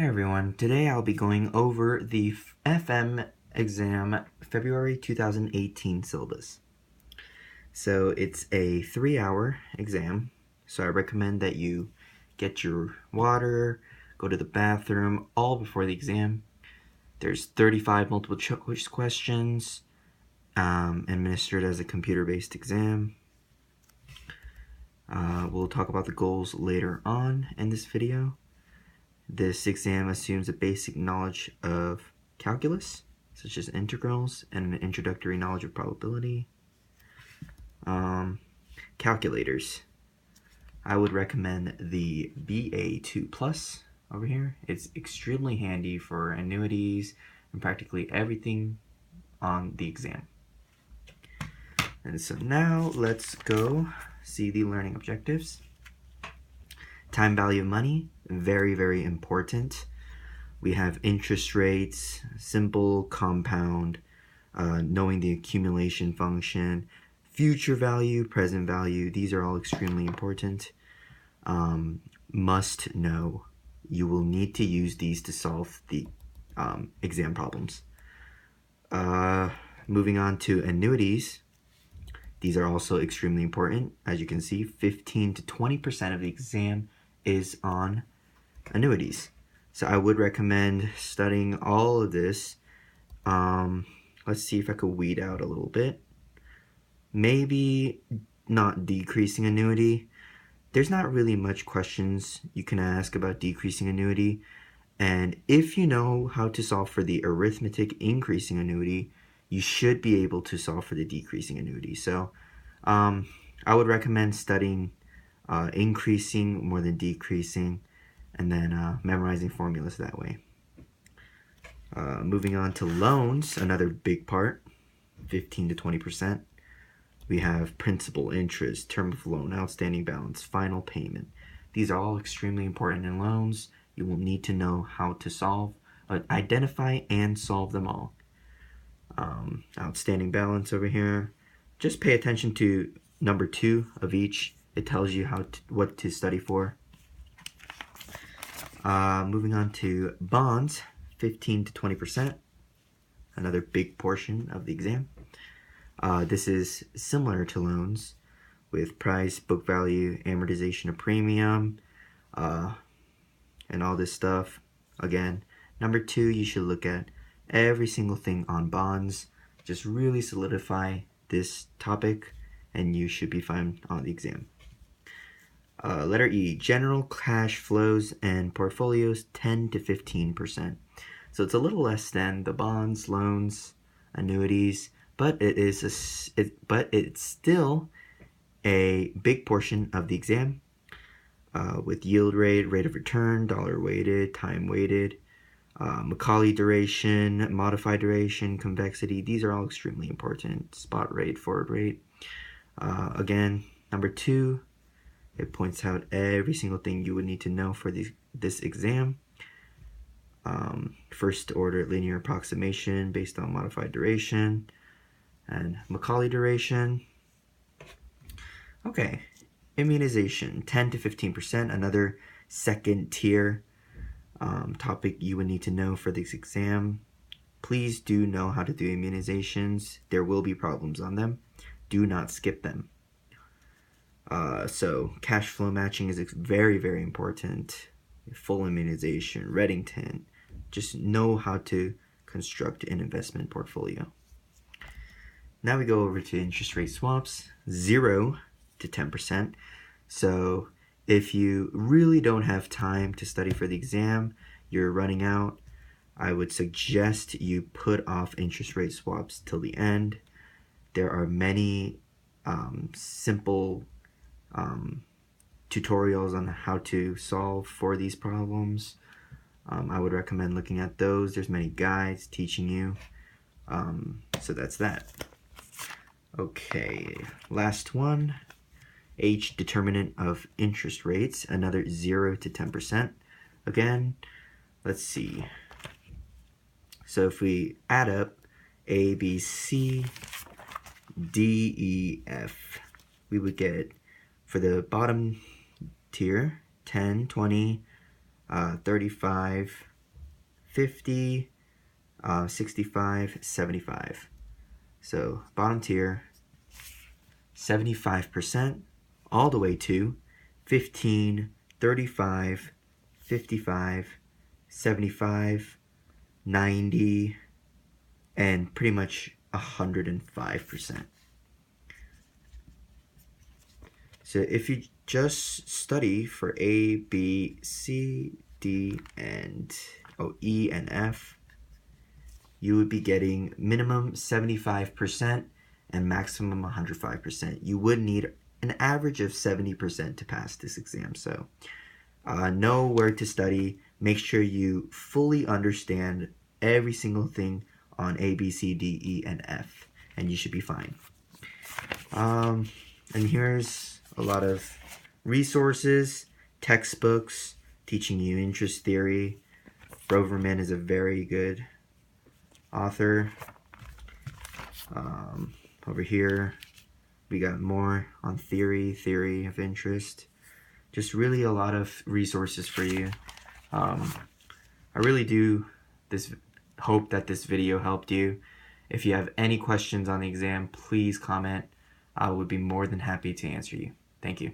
Hey everyone, today I'll be going over the FM exam February 2018 syllabus. So it's a 3-hour exam, so I recommend that you get your water, go to the bathroom, all before the exam. There's 35 multiple choice questions, administered as a computer-based exam. We'll talk about the goals later on in this video. This exam assumes a basic knowledge of calculus, such as integrals, and an introductory knowledge of probability. Calculators. I would recommend the BA2 Plus over here. It's extremely handy for annuities and practically everything on the exam. And so now let's go see the learning objectives. Time value of money, very, very important. We have interest rates, simple, compound, knowing the accumulation function, future value, present value. These are all extremely important. Must know. You will need to use these to solve the exam problems. Moving on to annuities. These are also extremely important. As you can see, 15 to 20% of the exam is on annuities. So I would recommend studying all of this. Let's see if I could weed out a little bit. Maybe not decreasing annuity. There's not really much questions you can ask about decreasing annuity. And if you know how to solve for the arithmetic increasing annuity, you should be able to solve for the decreasing annuity. So I would recommend studying increasing more than decreasing, and then memorizing formulas that way. Moving on to loans, another big part, 15 to 20%. We have principal, interest, term of loan, outstanding balance, final payment. These are all extremely important in loans. You will need to know how to identify and solve them all. Outstanding balance over here. Just pay attention to number 2 of each. It tells you what to study for. Moving on to bonds, 15 to 20%. Another big portion of the exam. This is similar to loans with price, book value, amortization of premium, and all this stuff. Again, number 2, you should look at every single thing on bonds. Just really solidify this topic and you should be fine on the exam. Letter E, general cash flows and portfolios, 10 to 15%. So it's a little less than the bonds, loans, annuities, but it's still a big portion of the exam, with yield rate, rate of return, dollar weighted, time weighted, Macaulay duration, modified duration, convexity. These are all extremely important. Spot rate, forward rate. Again, number 2, it points out every single thing you would need to know for this exam. First order linear approximation based on modified duration and Macaulay duration. Okay, immunization, 10 to 15%, another second tier topic you would need to know for this exam. Please do know how to do immunizations. There will be problems on them. Do not skip them. So cash flow matching is very, very important. Full immunization, Reddington. Just know how to construct an investment portfolio. Now we go over to interest rate swaps, 0 to 10%. So if you really don't have time to study for the exam, you're running out, I would suggest you put off interest rate swaps till the end. There are many simple tutorials on how to solve for these problems. I would recommend looking at those. There's many guides teaching you. So that's that. Okay, last one. H, determinant of interest rates, another 0 to 10%. Again, let's see. So if we add up A, B, C, D, E, F, we would get, for the bottom tier, 10, 20, 35, 50, 65, 75. So bottom tier, 75%, all the way to 15, 35, 55, 75, 90, and pretty much 105%. So if you just study for A, B, C, D, and E and F, you would be getting minimum 75% and maximum 105%. You would need an average of 70% to pass this exam. So know where to study. Make sure you fully understand every single thing on A, B, C, D, E, and F, and you should be fine. And here's a lot of resources, textbooks teaching you interest theory. Broverman is a very good author. Over here we got more on theory of interest. Just really a lot of resources for you. I really do hope that this video helped you. If you have any questions on the exam, please comment. I would be more than happy to answer you. Thank you.